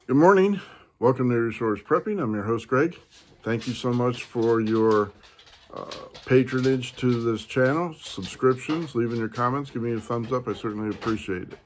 Good morning. Welcome to Resource Prepping. I'm your host, Greg. Thank you so much for your patronage to this channel, subscriptions, leaving your comments, giving me a thumbs up. I certainly appreciate it.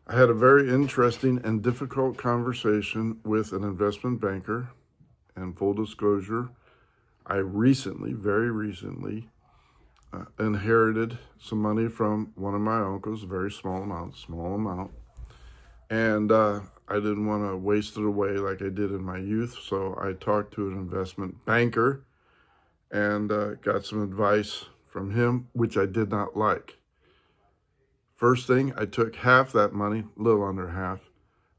I had a very interesting and difficult conversation with an investment banker. And full disclosure, I very recently, inherited some money from one of my uncles, a very small amount. And I didn't want to waste it away like I did in my youth. So I talked to an investment banker and got some advice from him, which I did not like. First thing, I took half that money, a little under half,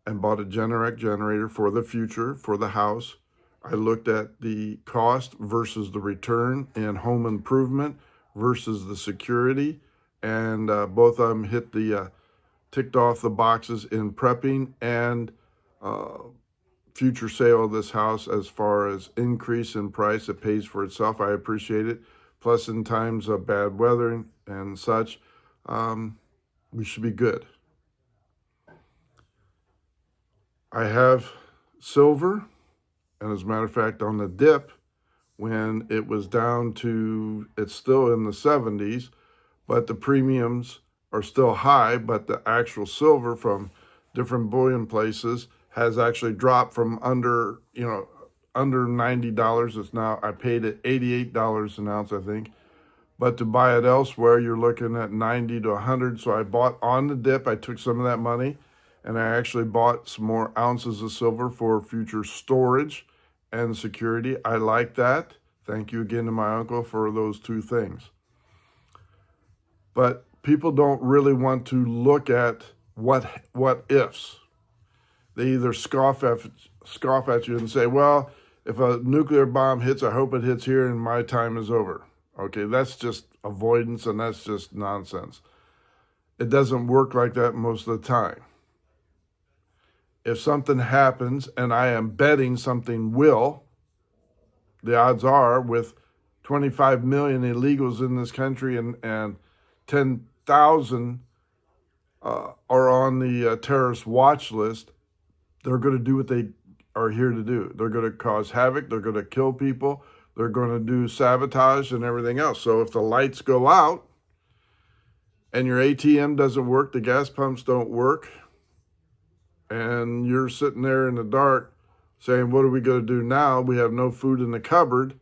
and bought a Generac generator for the future, for the house. I looked at the cost versus the return in home improvement versus the security, and both of them hit the ticked off the boxes in prepping and future sale of this house. As far as increase in price, it pays for itself. I appreciate it. Plus, in times of bad weather and such, we should be good. I have silver, and as a matter of fact, on the dip, when it was down to, it's still in the 70s, but the premiums are still high, but the actual silver from different bullion places has actually dropped from under $90. It's now, I paid it $88 an ounce, I think. But to buy it elsewhere, you're looking at 90 to 100. So I bought on the dip. I took some of that money and I actually bought some more ounces of silver for future storage and security. I like that. Thank you again to my uncle for those two things. But people don't really want to look at what ifs. They either scoff at you and say, well, if a nuclear bomb hits, I hope it hits here and my time is over. Okay, that's just avoidance and that's just nonsense. It doesn't work like that most of the time. If something happens and I am betting something will, the odds are with 25 million illegals in this country and 10,000 are on the terrorist watch list, they're going to do what they are here to do. They're going to cause havoc. They're going to kill people. They're going to do sabotage and everything else. So if the lights go out and your ATM doesn't work, the gas pumps don't work, and you're sitting there in the dark saying, what are we going to do now? We have no food in the cupboard.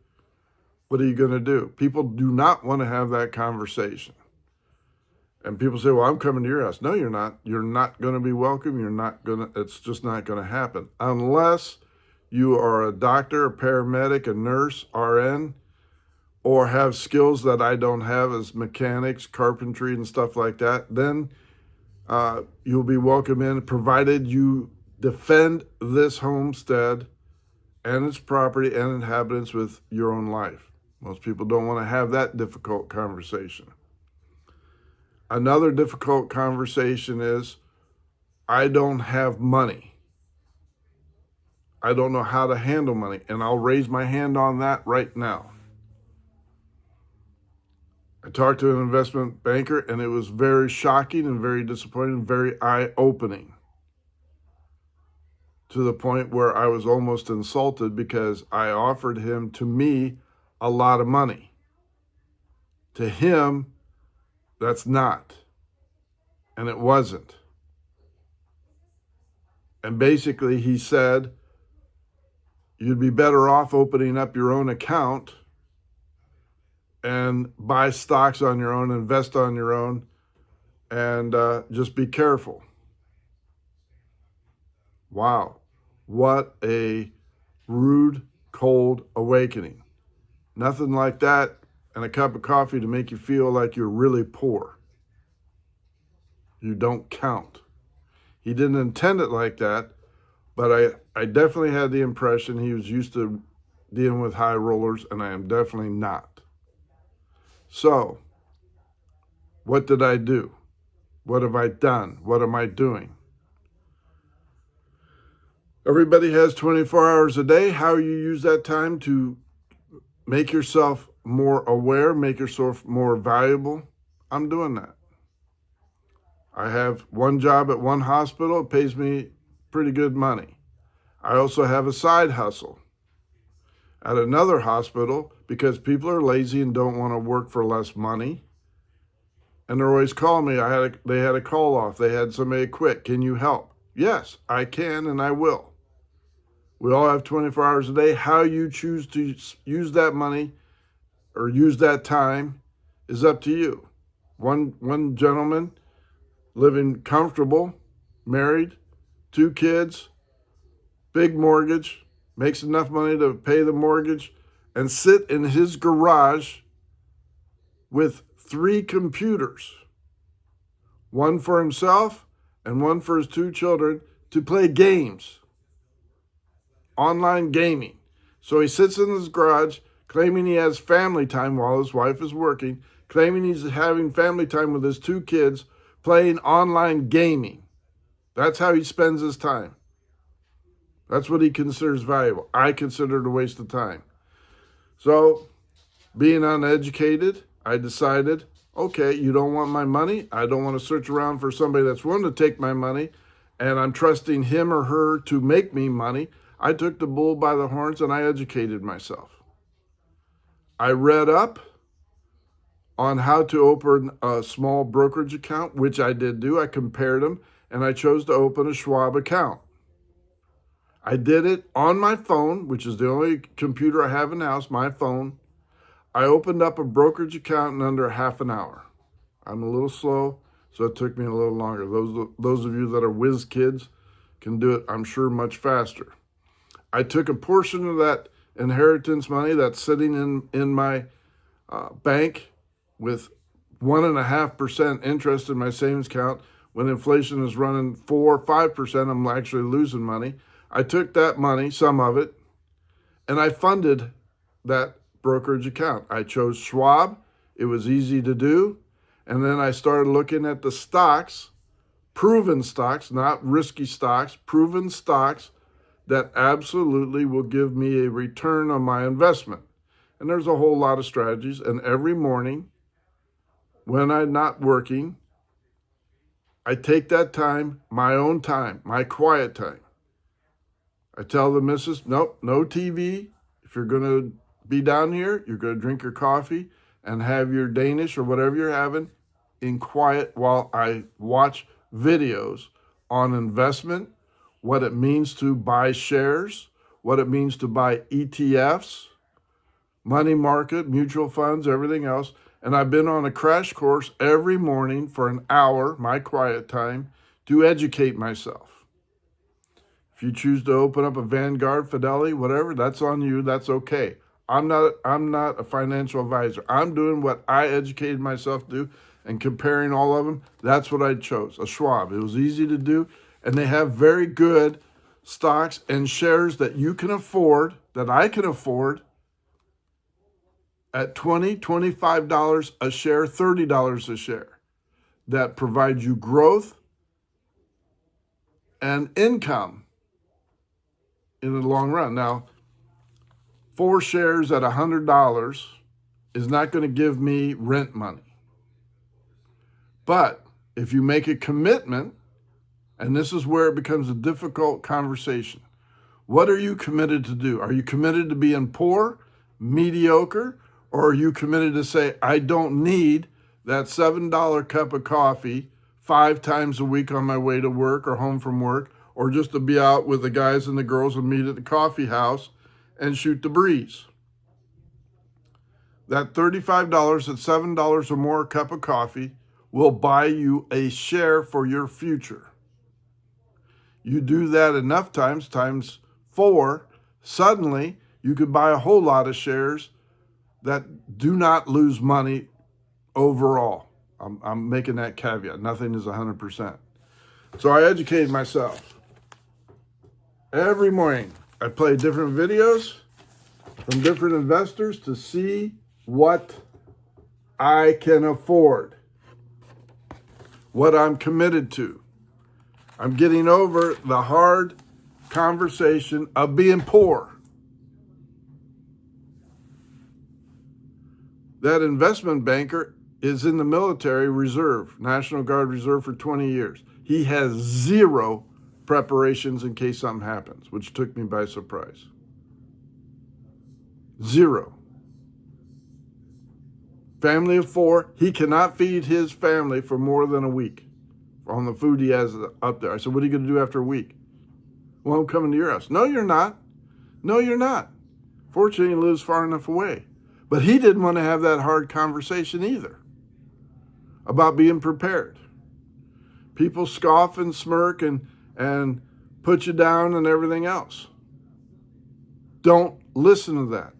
What are you going to do? People do not want to have that conversation. And people say, well, I'm coming to your house. No, you're not. You're not going to be welcome. It's just not going to happen unless you are a doctor, a paramedic, a nurse, RN, or have skills that I don't have as mechanics, carpentry, and stuff like that. Then you'll be welcome in, provided you defend this homestead and its property and inhabitants with your own life. Most people don't want to have that difficult conversation. Another difficult conversation is, I don't have money. I don't know how to handle money, and I'll raise my hand on that right now. I talked to an investment banker, and it was very shocking and very disappointing, very eye-opening, to the point where I was almost insulted because I offered him, to me, a lot of money. To him, that's not. And it wasn't. And basically he said, you'd be better off opening up your own account and buy stocks on your own, invest on your own, and just be careful. Wow. What a rude, cold awakening. Nothing like that and a cup of coffee to make you feel like you're really poor. You don't count. He didn't intend it like that, but I definitely had the impression he was used to dealing with high rollers, and I am definitely not. So, what did I do? What have I done? What am I doing? Everybody has 24 hours a day. How you use that time to make yourself more aware, make yourself more valuable, I'm doing that. I have one job at one hospital. It pays me pretty good money. I also have a side hustle at another hospital because people are lazy and don't want to work for less money. And they're always calling me. They had a call off. They had somebody quit. Can you help? Yes, I can and I will. We all have 24 hours a day. How you choose to use that money or use that time is up to you. One gentleman living comfortable, married, 2 kids, big mortgage, makes enough money to pay the mortgage, and sit in his garage with 3 computers, one for himself and one for his 2 children, to play games, online gaming. So he sits in his garage claiming he has family time while his wife is working, claiming he's having family time with his 2 kids, playing online gaming. That's how he spends his time. That's what he considers valuable. I consider it a waste of time. So, being uneducated, I decided, okay, you don't want my money. I don't want to search around for somebody that's willing to take my money, and I'm trusting him or her to make me money. I took the bull by the horns and I educated myself. I read up on how to open a small brokerage account, which I did do. I compared them, and I chose to open a Schwab account. I did it on my phone, which is the only computer I have in the house, my phone. I opened up a brokerage account in under half an hour. I'm a little slow, so it took me a little longer. Those of you that are whiz kids can do it, I'm sure, much faster. I took a portion of that inheritance money that's sitting in my bank with 1.5% interest in my savings account. When inflation is running 4 or 5%, I'm actually losing money. I took that money, some of it, and I funded that brokerage account. I chose Schwab. It was easy to do. And then I started looking at the stocks, proven stocks, not risky stocks, proven stocks that absolutely will give me a return on my investment. And there's a whole lot of strategies. And every morning, when I'm not working, I take that time, my own time, my quiet time. I tell the missus, nope, no TV. If you're going to be down here, you're going to drink your coffee and have your Danish or whatever you're having in quiet while I watch videos on investment, what it means to buy shares, what it means to buy ETFs, money market, mutual funds, everything else. And I've been on a crash course every morning for an hour, my quiet time, to educate myself. If you choose to open up a Vanguard, Fidelity, whatever, that's on you. That's okay. I'm not a financial advisor. I'm doing what I educated myself to do, and comparing all of them, that's what I chose, a Schwab. It was easy to do, and they have very good stocks and shares that you can afford, that I can afford, at $20, $25 a share, $30 a share, that provides you growth and income in the long run. Now, 4 shares at $100 is not going to give me rent money. But if you make a commitment, and this is where it becomes a difficult conversation, what are you committed to do? Are you committed to being poor, mediocre, or are you committed to say, I don't need that $7 cup of coffee 5 times a week on my way to work or home from work, or just to be out with the guys and the girls and meet at the coffee house and shoot the breeze? That $35 at $7 or more a cup of coffee will buy you a share for your future. You do that enough times 4, suddenly you could buy a whole lot of shares that do not lose money overall. I'm making that caveat. Nothing is 100%. So I educated myself. Every morning I play different videos from different investors to see what I can afford, what I'm committed to. I'm getting over the hard conversation of being poor. That investment banker is in the military reserve, National Guard Reserve, for 20 years. He has 0 preparations in case something happens, which took me by surprise. 0. Family of 4, he cannot feed his family for more than a week on the food he has up there. I said, what are you going to do after a week? Well, I'm coming to your house. No, you're not. No, you're not. Fortunately, he lives far enough away. But he didn't want to have that hard conversation either about being prepared. People scoff and smirk and put you down and everything else. Don't listen to that.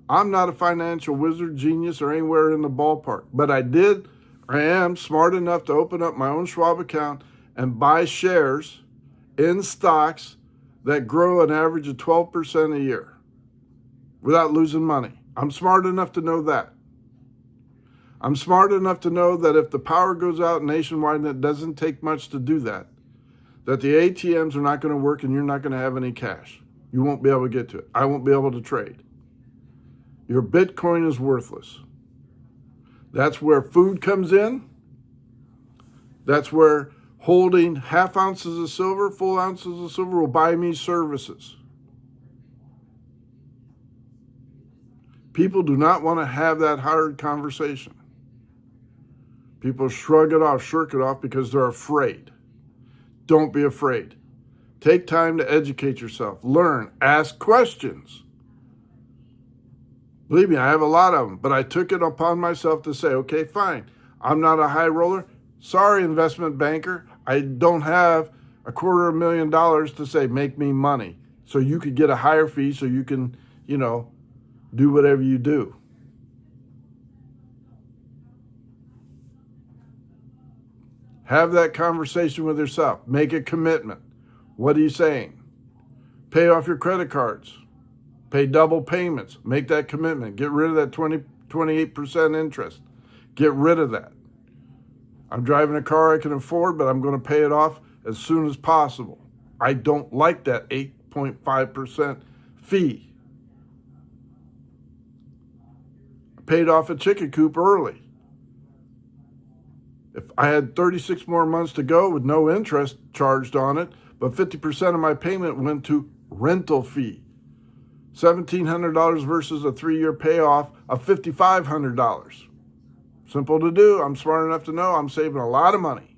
I'm not a financial wizard, genius, or anywhere in the ballpark, but I am smart enough to open up my own Schwab account and buy shares in stocks that grow an average of 12% a year without losing money. I'm smart enough to know that. I'm smart enough to know that if the power goes out nationwide, and it doesn't take much to do that the ATMs are not going to work and you're not going to have any cash. You won't be able to get to it. I won't be able to trade. Your Bitcoin is worthless. That's where food comes in. That's where holding half ounces of silver, full ounces of silver will buy me services. People do not want to have that hard conversation. People shrug it off, shirk it off because they're afraid. Don't be afraid. Take time to educate yourself. Learn. Ask questions. Believe me, I have a lot of them, but I took it upon myself to say, okay, fine. I'm not a high roller. Sorry, investment banker. I don't have $250,000 to say, make me money. So you could get a higher fee so you can, do whatever you do. Have that conversation with yourself. Make a commitment. What are you saying? Pay off your credit cards. Pay double payments. Make that commitment. Get rid of that 28% interest. Get rid of that. I'm driving a car I can afford, but I'm going to pay it off as soon as possible. I don't like that 8.5% fee. I paid off a chicken coop early. If I had 36 more months to go with no interest charged on it, but 50% of my payment went to rental fee. $1,700 versus a 3-year payoff of $5,500. Simple to do. I'm smart enough to know I'm saving a lot of money.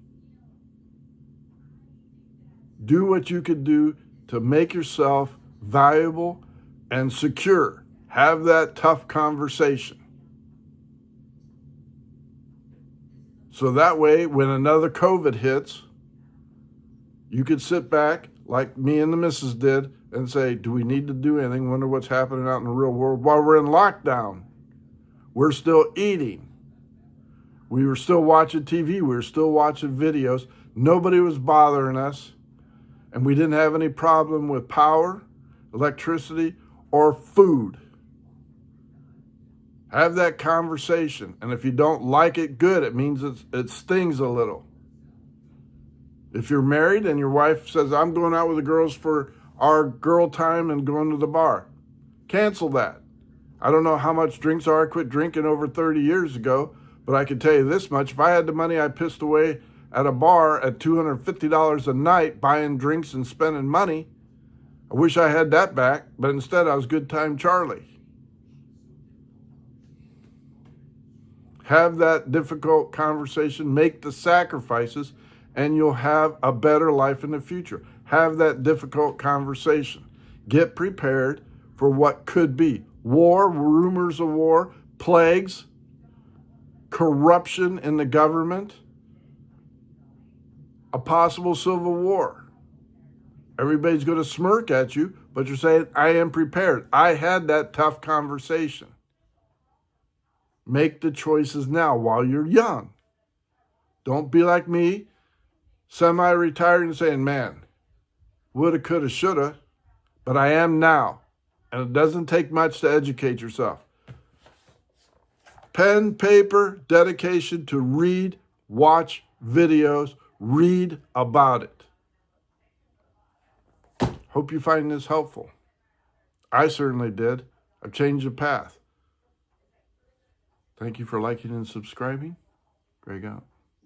Do what you could do to make yourself valuable and secure. Have that tough conversation. So that way, when another COVID hits, you could sit back like me and the missus did and say, do we need to do anything? Wonder what's happening out in the real world while we're in lockdown. We're still eating. We were still watching TV. We were still watching videos. Nobody was bothering us. And we didn't have any problem with power, electricity, or food. Have that conversation. And if you don't like it, good. It means it stings a little. If you're married and your wife says, I'm going out with the girls for our girl time and going to the bar, cancel that. I don't know how much drinks are. I quit drinking over 30 years ago, but I can tell you this much. If I had the money I pissed away at a bar at $250 a night buying drinks and spending money, I wish I had that back, but instead I was Good Time Charlie. Have that difficult conversation, make the sacrifices, and you'll have a better life in the future. Have that difficult conversation. Get prepared for what could be. War, rumors of war, plagues, corruption in the government, a possible civil war. Everybody's going to smirk at you, but you're saying, I am prepared. I had that tough conversation. Make the choices now while you're young. Don't be like me, semi-retired and saying, man, woulda, coulda, shoulda, but I am now. And it doesn't take much to educate yourself. Pen, paper, dedication to read, watch videos, read about it. Hope you find this helpful. I certainly did. I've changed the path. Thank you for liking and subscribing. Greg out.